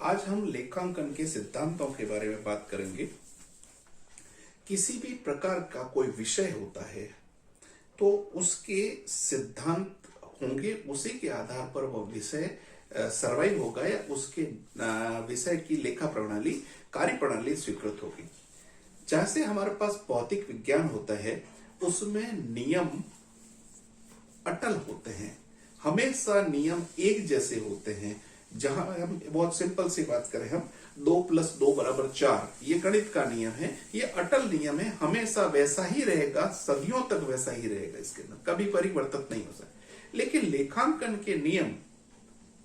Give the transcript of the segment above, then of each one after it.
आज हम लेखांकन के सिद्धांतों के बारे में बात करेंगे। किसी भी प्रकार का कोई विषय होता है तो उसके सिद्धांत होंगे, उसी के आधार पर वह विषय सर्वाइव होगा या उसके विषय की लेखा प्रणाली, कार्य प्रणाली स्वीकृत होगी। जैसे हमारे पास भौतिक विज्ञान होता है, उसमें नियम अटल होते हैं, हमेशा नियम एक जैसे होते हैं। जहां हम बहुत सिंपल सी बात करें, हम 2 + 2 = 4, ये गणित का नियम है, ये अटल नियम है, हमेशा वैसा ही रहेगा, सदियों तक वैसा ही रहेगा, इसके अंदर कभी परिवर्तन नहीं हो सकता। लेकिन लेखांकन के नियम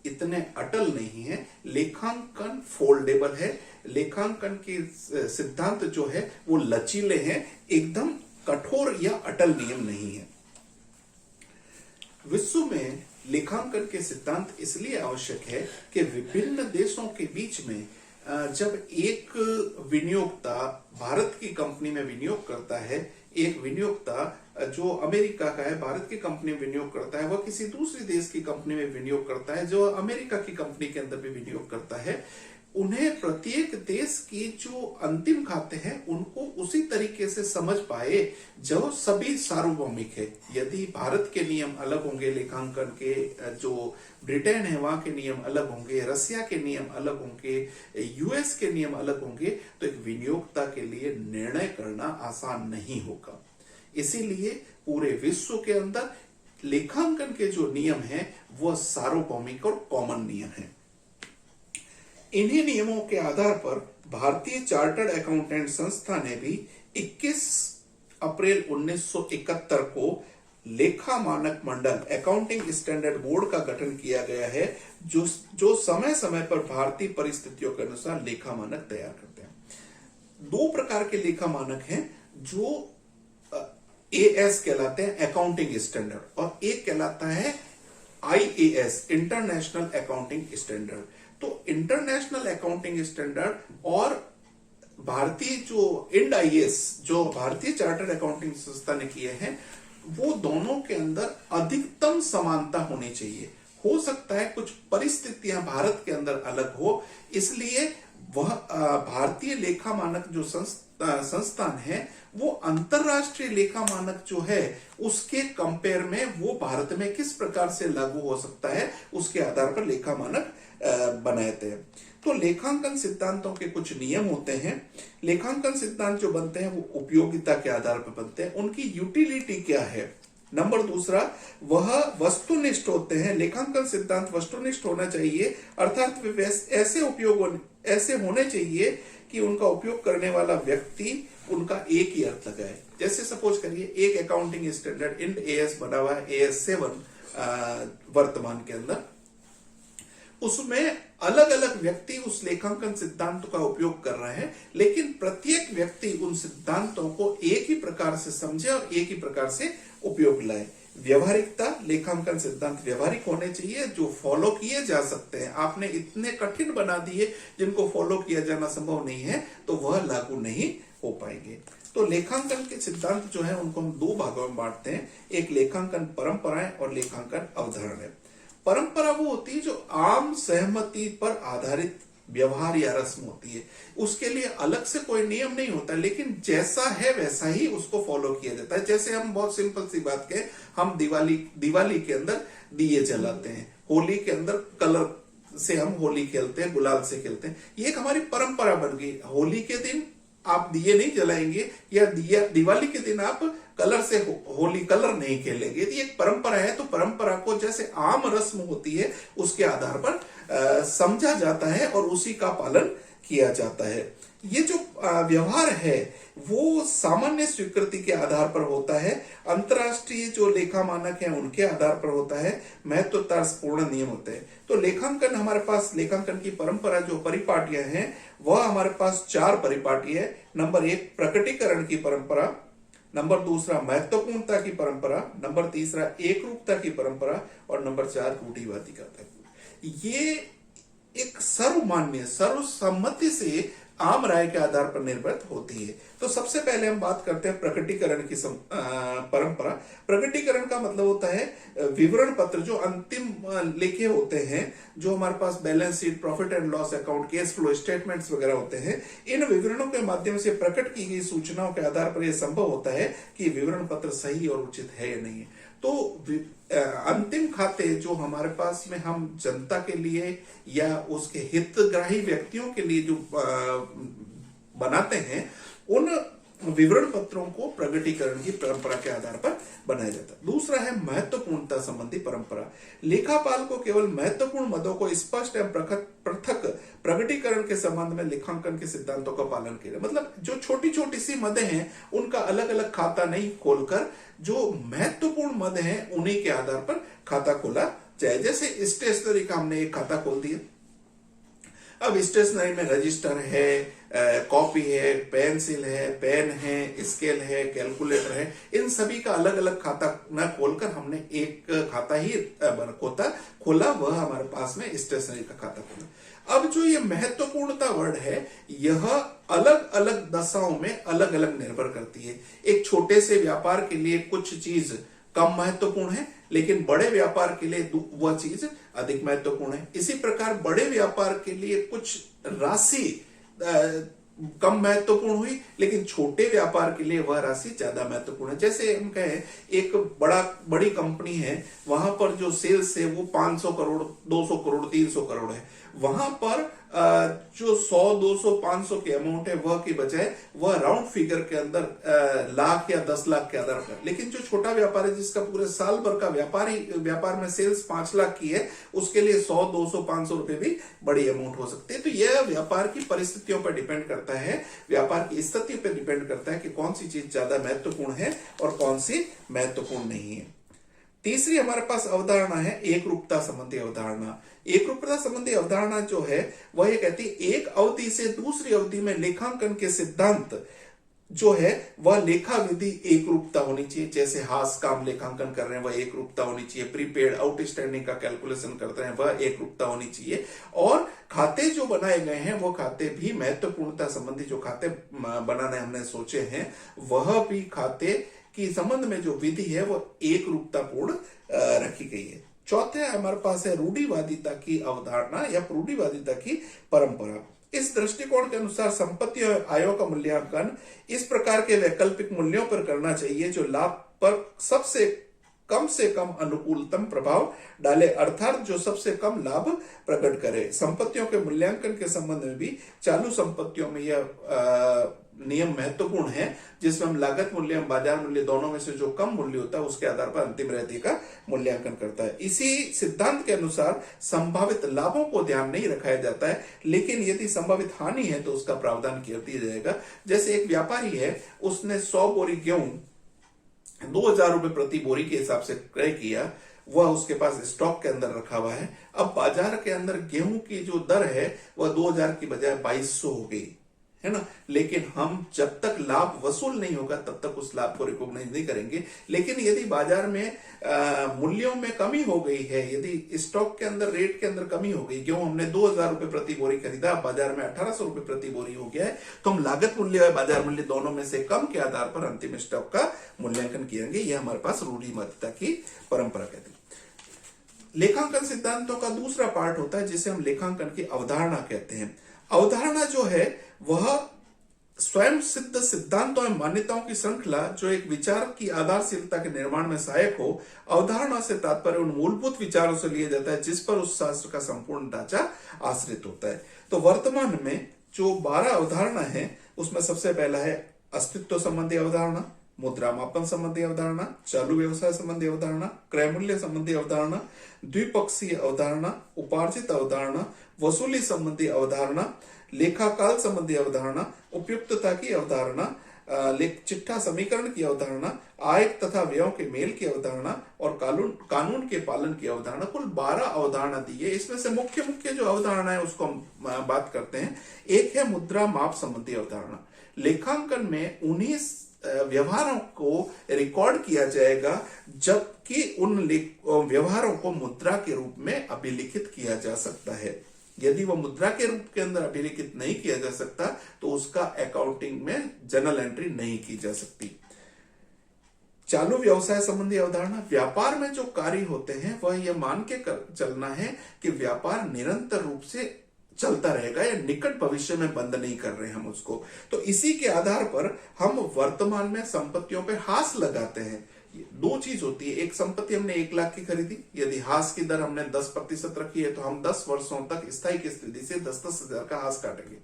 इतने अटल नहीं है, लेखांकन फोल्डेबल है, लेखांकन के सिद्धांत जो है वो लचीले हैं, एकदम कठोर या अटल नियम नहीं है। विश्व में लेखांकन के सिद्धांत इसलिए आवश्यक है कि विभिन्न देशों के बीच में जब एक विनियोक्ता भारत की कंपनी में विनियोग करता है, एक विनियोक्ता जो अमेरिका का है भारत की कंपनी में विनियोग करता है, वह किसी दूसरे देश की कंपनी में विनियोग करता है जो अमेरिका की कंपनी के अंदर भी विनियोग करता है, उन्हें प्रत्येक देश की जो अंतिम खाते हैं उनको उसी तरीके से समझ पाए जो सभी सार्वभौमिक है। यदि भारत के नियम अलग होंगे लेखांकन के, जो ब्रिटेन है वहां के नियम अलग होंगे, रसिया के नियम अलग होंगे, यूएस के नियम अलग होंगे, तो एक विनियोक्ता के लिए निर्णय करना आसान नहीं होगा। इसीलिए पूरे विश्व के अंदर लेखांकन के जो नियम है वह सार्वभौमिक और कॉमन नियम है। इन्हीं नियमों के आधार पर भारतीय चार्टर्ड अकाउंटेंट संस्था ने भी 21 अप्रैल 1971 को लेखा मानक मंडल अकाउंटिंग स्टैंडर्ड बोर्ड का गठन किया गया है, जो समय समय पर भारतीय परिस्थितियों के अनुसार लेखा मानक तैयार करते हैं। 2 प्रकार के लेखा मानक हैं जो एएस कहलाते हैं, अकाउंटिंग स्टैंडर्ड, और एक कहलाता है आईएएस, इंटरनेशनल अकाउंटिंग स्टैंडर्ड। तो इंटरनेशनल अकाउंटिंग स्टैंडर्ड और भारतीय जो IND-IS जो भारतीय चार्टर्ड अकाउंटिंग संस्था ने किए हैं, वो दोनों के अंदर अधिकतम समानता होनी चाहिए। हो सकता है कुछ परिस्थितियां भारत के अंदर अलग हो, इसलिए वह भारतीय लेखा मानक जो संस्थान है वो अंतरराष्ट्रीय लेखा मानक जो है उसके कंपेयर में वो भारत में किस प्रकार से लागू हो सकता है, उसके आधार पर लेखा मानक बनाए थे। तो लेखांकन सिद्धांतों के कुछ नियम होते हैं। लेखांकन सिद्धांत जो बनते हैं वो उपयोगिता के आधार पर बनते हैं, उनकी यूटिलिटी क्या है। नंबर दूसरा, वह वस्तुनिष्ठ होते हैं। लेखांकन सिद्धांत वस्तुनिष्ठ होना चाहिए, अर्थात वे ऐसे होने चाहिए कि उनका उपयोग करने वाला व्यक्ति उनका एक ही अर्थ लगाए। जैसे सपोज करिए एक अकाउंटिंग स्टैंडर्ड IND-AS बना हुआ है, AS7 वर्तमान के अंदर, उसमें अलग अलग व्यक्ति उस लेखांकन सिद्धांत का उपयोग कर रहे हैं, लेकिन प्रत्येक व्यक्ति उन सिद्धांतों को एक ही प्रकार से समझे और एक ही प्रकार से उपयोग लाए। व्यवहारिकता, लेखांकन सिद्धांत व्यवहारिक होने चाहिए, जो फॉलो किए जा सकते हैं। आपने इतने कठिन बना दिए जिनको फॉलो किया जाना संभव नहीं है तो वह लागू नहीं हो पाएंगे। तो लेखांकन के सिद्धांत जो है उनको हम 2 भागों में बांटते हैं, एक लेखांकन परंपराएं और लेखांकन अवधारणाएं। परंपरा वो होती है जो आम सहमति पर आधारित व्यवहार या रस्म होती है, उसके लिए अलग से कोई नियम नहीं होता, लेकिन जैसा है वैसा ही उसको फॉलो किया जाता है। जैसे हम बहुत सिंपल सी बात कहें, हम दिवाली के अंदर दिए जलाते हैं, होली के अंदर कलर से हम होली खेलते हैं, गुलाल से खेलते हैं, ये एक हमारी परंपरा बन गई। होली के दिन आप दिए नहीं जलाएंगे या दिवाली के दिन आप कलर से होली कलर नहीं खेलेंगे, ये एक परंपरा है। तो परंपरा को जैसे आम रस्म होती है उसके आधार पर समझा जाता है और उसी का पालन किया जाता है। ये जो व्यवहार है वो सामान्य स्वीकृति के आधार पर होता है, अंतरराष्ट्रीय जो लेखा मानक है उनके आधार पर होता है, महत्वपूर्ण नियम होते हैं। तो लेखांकन, हमारे पास लेखांकन की परंपरा जो परिपाटियां हैं वह हमारे पास 4 परिपाटी है। नंबर 1 प्रकटीकरण की परंपरा, नंबर 2 महत्वपूर्णता की परंपरा, नंबर 3 एकरूपता की परंपरा और नंबर 4 रूढ़िवादिता। ये एक सर्वमान्य सर्वसम्मति से आम राय के आधार पर निर्मित होती है। तो सबसे पहले हम बात करते हैं प्रकटीकरण की परंपरा। प्रकटीकरण का मतलब होता है विवरण पत्र, जो अंतिम लिखे होते हैं, जो हमारे पास balance sheet, profit and loss account, cash flow statements वगैरह होते हैं। इन विवरणों के माध्यम से प्रकट की गई सूचनाओं के आधार पर यह संभव होता है कि विवरण पत्र सही और उचित है या नहीं। तो अंतिम खाते जो हमारे पास में हम जनता के लिए या उसके हितग्राही व्यक्तियों के लिए जो बनाते हैं, उन विवरण पत्रों को प्रकटीकरण की परंपरा के आधार पर बनाया जाता है। दूसरा है महत्वपूर्णता संबंधी परंपरा। लेखापाल को केवल महत्वपूर्ण मदों को स्पष्ट एवं पृथक प्रकटीकरण के संबंध में लेखांकन के सिद्धांतों का पालन किया। मतलब जो छोटी छोटी सी मदें हैं उनका अलग अलग खाता नहीं खोलकर, जो महत्वपूर्ण मद हैं उन्हीं के आधार पर खाता खोला जाए। जैसे स्टेशनरी का हमने एक खाता खोल दिया, अब स्टेशनरी में रजिस्टर है, कॉपी है, पेंसिल है, पेन है, स्केल है, कैलकुलेटर है, इन सभी का अलग अलग खाता न खोलकर हमने एक खाता ही खोला, वह हमारे पास में स्टेशनरी का खाता खोला। अब जो ये महत्वपूर्णता वर्ड है, यह अलग अलग दशाओं में अलग अलग निर्भर करती है। एक छोटे से व्यापार के लिए कुछ चीज कम महत्वपूर्ण है, लेकिन बड़े व्यापार के लिए वह चीज अधिक महत्वपूर्ण है। इसी प्रकार बड़े व्यापार के लिए कुछ राशि कम महत्वपूर्ण हुई, लेकिन छोटे व्यापार के लिए वह राशि ज्यादा महत्वपूर्ण है। जैसे हम कहें एक बड़ी कंपनी है, वहां पर जो सेल्स है वो 500 करोड़, 200 करोड़, 300 करोड़ है। वहां पर जो 100, 200, 500 के अमाउंट है, वह की बजाय वह राउंड फिगर के अंदर लाख या 10 लाख के आधार पर। लेकिन जो छोटा व्यापार है, जिसका पूरे साल भर का व्यापार में सेल्स 5 लाख की है, उसके लिए 100, 200, 500 रुपए भी बड़ी अमाउंट हो सकती है। तो यह व्यापार की परिस्थितियों पर डिपेंड करता है, व्यापार की स्थिति पर डिपेंड करता है कि कौन सी चीज ज्यादा महत्वपूर्ण है और कौन सी महत्वपूर्ण नहीं है। तीसरी हमारे पास अवधारणा है एक रूपता संबंधी अवधारणा। एक रूपता संबंधी अवधारणा जो है वह ये कहती है एक अवधि से दूसरी अवधि में लेखांकन के सिद्धांत जो है वह लेखा विधि एक रूपता होनी चाहिए। जैसे हास काम लेखांकन कर रहे हैं, वह एक रूपता होनी चाहिए। प्रीपेड आउटस्टैंडिंग का कैलकुलेशन करते हैं, वह एक रूपता होनी चाहिए। और खाते जो बनाए गए हैं वो खाते भी महत्वपूर्णता संबंधी जो खाते बनाने हमने सोचे हैं, वह भी खाते की संबंध में जो विधि है वो एक रूपता पूर्ण रखी गई है। चौथे हमारे पास है रूढ़िवादिता की अवधारणा या रूढ़िवादिता की परंपरा। इस दृष्टिकोण के अनुसार संपत्ति और आयों का मूल्यांकन इस प्रकार के वैकल्पिक मूल्यों पर करना चाहिए जो लाभ पर से कम अनुकूलतम प्रभाव डाले, अर्थात जो सबसे कम लाभ प्रकट करे। संपत्तियों के मूल्यांकन के संबंध में भी चालू संपत्तियों में यह नियम महत्वपूर्ण है, जिसमें हम लागत मूल्य एवं बाजार मूल्य दोनों में से जो कम मूल्य होता है उसके आधार पर अंतिम रहती का मूल्यांकन करता है। इसी सिद्धांत के अनुसार संभावित लाभों को ध्यान नहीं रखा जाता है, लेकिन यदि संभावित हानि है तो उसका प्रावधान कर दिया जाएगा। जैसे एक व्यापारी है, उसने 100 बोरी गेहूं 2000 रुपए प्रति बोरी के हिसाब से क्रय किया, वह उसके पास स्टॉक के अंदर रखा हुआ है। अब बाजार के अंदर गेहूं की जो दर है वह 2000 की बजाय 2200 हो गई है ना। लेकिन हम जब तक लाभ वसूल नहीं होगा तब तक उस लाभ को रिकॉग्नाइज नहीं करेंगे। लेकिन यदि बाजार में मूल्यों में कमी हो गई है, यदि स्टॉक के अंदर रेट के अंदर कमी हो गई, गेहूं हमने 2000 रुपए प्रति बोरी खरीदा, बाजार में 1800 रुपए प्रति बोरी हो गया है, तो हम लागत मूल्य और बाजार मूल्य दोनों में से कम के आधार पर अंतिम स्टॉक का मूल्यांकन किएंगे। यह हमारे पास रूढ़िवादिता की परंपरा कहती है। लेखांकन सिद्धांतों का दूसरा पार्ट होता है जिसे हम लेखांकन की अवधारणा कहते हैं। अवधारणा जो है वह स्वयं सिद्ध सिद्धांतों एवं मान्यताओं की श्रृंखला जो एक विचार की आधारशीलता के निर्माण में सहायक हो। अवधारणा से तात्पर्य उन मूलभूत विचारों से लिया जाता है जिस पर उस शास्त्र का संपूर्ण ढांचा आश्रित होता है। तो वर्तमान में जो 12 अवधारणा है उसमें सबसे पहला है अस्तित्व संबंधी अवधारणा, मुद्रा मापन संबंधी अवधारणा, चालू व्यवसाय संबंधी अवधारणा, क्रय मूल्य संबंधी अवधारणा, द्विपक्षीय अवधारणा, उपार्जित अवधारणा, वसूली संबंधी अवधारणा, लेखाकाल संबंधी अवधारणा, उपयुक्तता की अवधारणा, चिट्ठा समीकरण की अवधारणा, आय तथा व्ययों के मेल की अवधारणा और कानून के पालन की अवधारणा। कुल 12 अवधारणा दी है। इसमें से मुख्य मुख्य जो अवधारणा है उसको हम बात करते हैं। एक है मुद्रा माप संबंधी अवधारणा। लेखांकन में उन्हीं व्यवहारों को रिकॉर्ड किया जाएगा जबकि उन व्यवहारों को मुद्रा के रूप में अभिलिखित किया जा सकता है। यदि वह मुद्रा के रूप के अंदर अभिलिखित नहीं किया जा सकता तो उसका अकाउंटिंग में जर्नल एंट्री नहीं की जा सकती। चालू व्यवसाय संबंधी अवधारणा, व्यापार में जो कार्य होते हैं वह यह मान के चलना है कि व्यापार निरंतर रूप से चलता रहेगा या निकट भविष्य में बंद नहीं कर रहे हम उसको। तो इसी के आधार पर हम वर्तमान में संपत्तियों पे हास लगाते हैं। दो चीज होती है, एक संपत्ति हमने 1 लाख की खरीदी, यदि हास की दर हमने 10% रखी है तो हम 10 वर्षों तक स्थायी की स्थिति से 10-10 हजार का हास काटेंगे।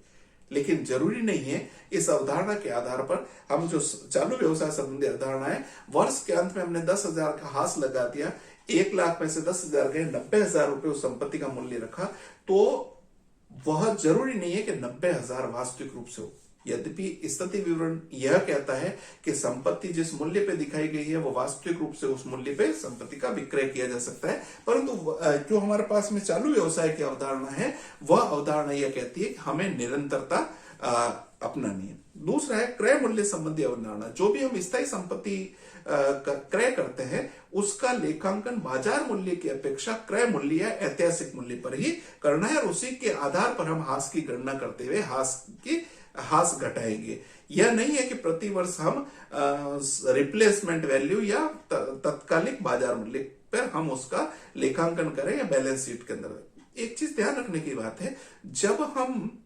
लेकिन जरूरी नहीं है। इस अवधारणा के आधार पर हम जो चालू व्यवसाय संबंधी अवधारणा है, वर्ष के अंत में हमने 10,000 का हास लगा दिया, 1 लाख में से 10,000 गए, 90,000 रुपए उस संपत्ति का मूल्य रखा, तो वह जरूरी नहीं है कि 90,000 वास्तविक रूप से हो। यद्यपि स्थिति विवरण यह कहता है कि संपत्ति जिस मूल्य पे दिखाई गई है वो वास्तविक रूप से उस मूल्य पे संपत्ति का विक्रय किया जा सकता है, परंतु जो हमारे पास में चालू व्यवसाय की अवधारणा है वह अवधारणा यह कहती है कि हमें निरंतरता अपनानी है। दूसरा है क्रय मूल्य संबंधी अवधारणा, जो भी हम स्थायी संपत्ति क्रय करते हैं उसका लेखांकन बाजार मूल्य की अपेक्षा क्रय मूल्य या ऐतिहासिक मूल्य पर ही करना है, और उसी के आधार पर हम हास की गणना करते हुए हास घटाएंगे। यह नहीं है कि प्रति वर्ष हम रिप्लेसमेंट वैल्यू या तत्कालिक बाजार मूल्य पर हम उसका लेखांकन करें या बैलेंस शीट के अंदर। एक चीज ध्यान रखने की बात है, जब हम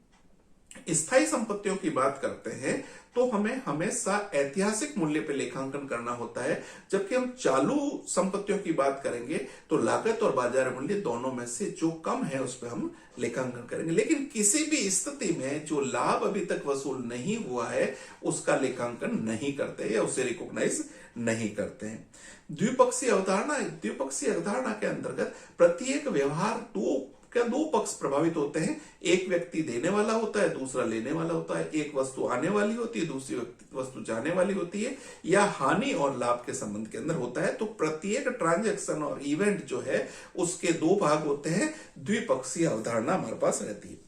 स्थायी संपत्तियों की बात करते हैं तो हमें हमेशा ऐतिहासिक मूल्य पे लेखांकन करना होता है, जबकि हम चालू संपत्तियों की बात करेंगे तो लागत और बाजार मूल्य दोनों में से जो कम है उस पर हम लेखांकन करेंगे। लेकिन किसी भी स्थिति में जो लाभ अभी तक वसूल नहीं हुआ है उसका लेखांकन नहीं करते या उसे रिकॉग्नाइज नहीं करते हैं। द्विपक्षीय अवधारणा के अंतर्गत प्रत्येक व्यवहार दो पक्ष प्रभावित होते हैं। एक व्यक्ति देने वाला होता है, दूसरा लेने वाला होता है। एक वस्तु आने वाली होती है, दूसरी वस्तु जाने वाली होती है, या हानि और लाभ के संबंध के अंदर होता है। तो प्रत्येक ट्रांजैक्शन और इवेंट जो है उसके 2 भाग होते हैं। द्विपक्षीय अवधारणा हमारे पास रहती है।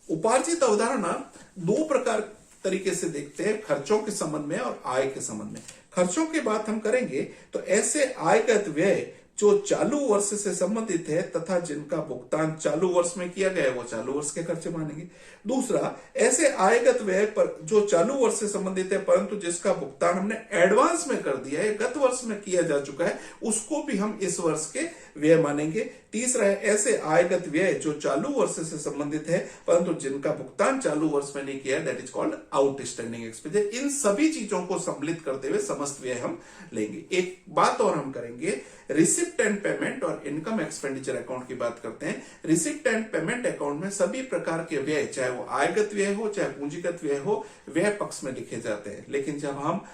उपार्जित अवधारणा 2 प्रकार तरीके से देखते हैं, खर्चों के संबंध में और आय के संबंध में। खर्चों की बात हम करेंगे तो ऐसे आयगत व्यय जो चालू वर्ष से संबंधित है तथा जिनका भुगतान चालू वर्ष में किया गया है वो चालू वर्ष के खर्चे मानेंगे। दूसरा, ऐसे आयगत व्यय पर जो चालू वर्ष से संबंधित है परंतु जिसका भुगतान हमने एडवांस में कर दिया है, गत वर्ष में किया जा चुका है, उसको भी हम इस वर्ष के व्यय मानेंगे। तीसरा है ऐसे आयगत व्यय जो चालू वर्ष से संबंधित है परंतु जिनका भुगतान चालू वर्ष में नहीं किया, that is called outstanding expenditure. इन सभी चीजों को सम्मिलित करते हुए समस्त व्यय हम लेंगे। एक बात और हम करेंगे, रिसिप्ट एंड पेमेंट और इनकम एक्सपेंडिचर अकाउंट की बात करते हैं। रिसिप्ट एंड पेमेंट अकाउंट में सभी प्रकार के व्यय, चाहे वो आयगत व्यय हो चाहे पूंजीगत व्यय हो, व्यय पक्ष में लिखे जाते हैं। लेकिन जब हम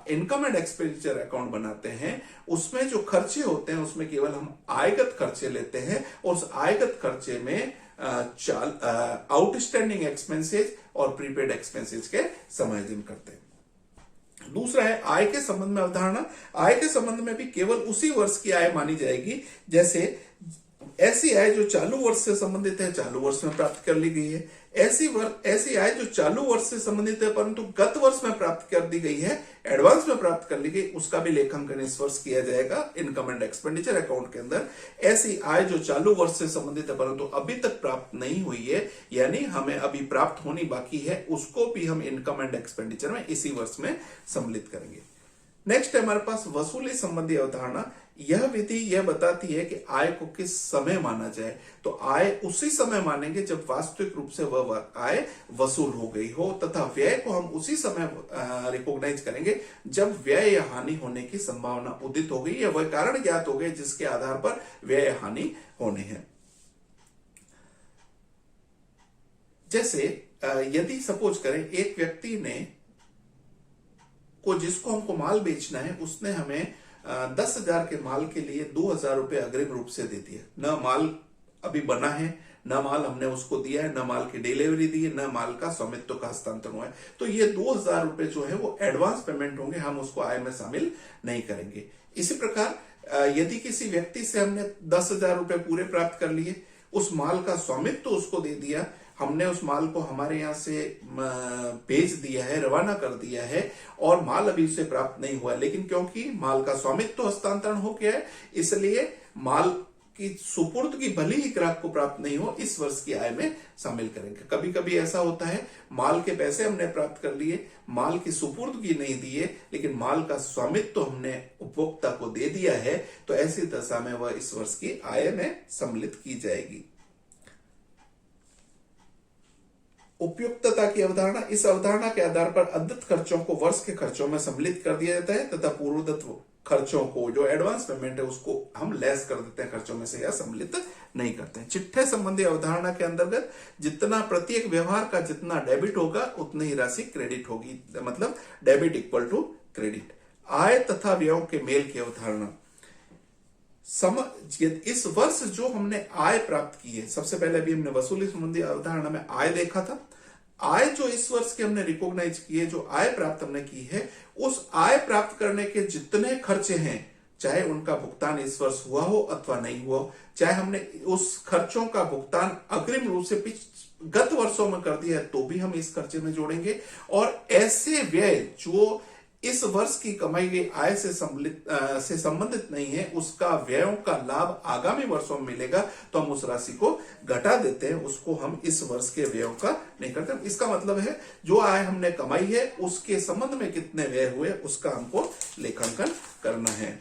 इनकम एंड एक्सपेंडिचर अकाउंट बनाते हैं उसमें जो खर्चे होते हैं उसमें केवल हम आयगत खर्चे लेते हैं और उस आयगत खर्चे में आउटस्टैंडिंग एक्सपेंसेस और प्रीपेड एक्सपेंसेस के समायोजन करते हैं। दूसरा है आय के संबंध में अवधारणा। आय के संबंध में भी केवल उसी वर्ष की आय मानी जाएगी, जैसे ऐसी आय जो चालू वर्ष से संबंधित है चालू वर्ष में प्राप्त कर ली गई है, ऐसी आय जो चालू वर्ष से संबंधित है परंतु गत वर्ष में प्राप्त कर दी गई है, एडवांस में प्राप्त कर ली गई, उसका भी लेखांकन इस वर्ष किया जाएगा इनकम एंड एक्सपेंडिचर अकाउंट के अंदर। ऐसी आय जो चालू वर्ष से संबंधित है परंतु अभी तक प्राप्त नहीं हुई है, यानी हमें अभी प्राप्त होनी बाकी है, उसको भी हम इनकम एंड एक्सपेंडिचर में इसी वर्ष में सम्मिलित करेंगे। नेक्स्ट है हमारे पास वसूली संबंधी अवधारणा। यह विधि यह बताती है कि आय को किस समय माना जाए। तो आय उसी समय मानेंगे जब वास्तविक रूप से वह आय वसूल हो गई हो, तथा व्यय को हम उसी समय रिकॉग्नाइज करेंगे जब व्यय या हानि होने की संभावना उदित हो गई या वह कारण ज्ञात हो गए जिसके आधार पर व्यय या हानि होने हैं। जैसे यदि सपोज करें एक व्यक्ति ने जिसको हमको माल बेचना है, उसने हमें 10,000 के माल के लिए 2,000 रुपए अग्रिम रूप से दे दिया। न माल अभी बना है, न माल हमने उसको दिया है, न माल की डिलीवरी दी है, न माल का स्वामित्व का हस्तांतरण हुआ है। तो ये 2,000 रुपए जो है वो एडवांस पेमेंट होंगे, हम उसको आय में शामिल नहीं करेंगे। इसी प्रकार यदि किसी व्यक्ति से हमने 10,000 रुपए पूरे प्राप्त कर लिए, उस माल का स्वामित्व उसको दे दिया, हमने उस माल को हमारे यहाँ से भेज दिया है, रवाना कर दिया है और माल अभी उसे प्राप्त नहीं हुआ, लेकिन क्योंकि माल का स्वामित्व हस्तांतरण हो गया है इसलिए माल की सुपुर्दगी भले ही ग्राहक को प्राप्त नहीं हो, इस वर्ष की आय में शामिल करेंगे। कभी कभी ऐसा होता है, माल के पैसे हमने प्राप्त कर लिए, माल की सुपुर्दगी नहीं दी है, लेकिन माल का स्वामित्व तो हमने उपभोक्ता को दे दिया है, तो ऐसी दशा में वह इस वर्ष की आय में सम्मिलित की जाएगी। उपयुक्तता की अवधारणा, इस अवधारणा के आधार पर अदत्त खर्चों को वर्ष के खर्चों में सम्मिलित कर दिया जाता है तथा पूर्वदत्त खर्चों को, जो एडवांस पेमेंट है, उसको हम लेस कर देते हैं खर्चों में से या सम्मिलित नहीं करते हैं। चिट्ठे संबंधी अवधारणा के अंतर्गत जितना प्रत्येक व्यवहार का जितना डेबिट होगा उतनी ही राशि क्रेडिट होगी, मतलब डेबिट इक्वल टू क्रेडिट। आय तथा व्ययों के मेल की अवधारणा, इस वर्ष जो हमने आय प्राप्त की है, सबसे पहले अभी हमने वसूली संबंधी अवधारणा में आय देखा था। आय जो इस वर्ष की हमने रिकॉग्नाइज की है, जो आय प्राप्त हमने की है, उस आय प्राप्त करने के जितने खर्चे हैं, चाहे उनका भुगतान इस वर्ष हुआ हो अथवा नहीं हुआ हो, चाहे हमने उस खर्चों का भुगतान अग्रिम रूप से गत वर्षों में कर दिया है, तो भी हम इस खर्चे में जोड़ेंगे। और ऐसे व्यय जो इस वर्ष की कमाई गई आय से संबंधित नहीं है, उसका व्ययों का लाभ आगामी वर्षों में मिलेगा, तो हम उस राशि को घटा देते हैं, उसको हम इस वर्ष के व्ययों का नहीं करते। इसका मतलब है जो आय हमने कमाई है उसके संबंध में कितने व्यय हुए उसका हमको लेखांकन करना है।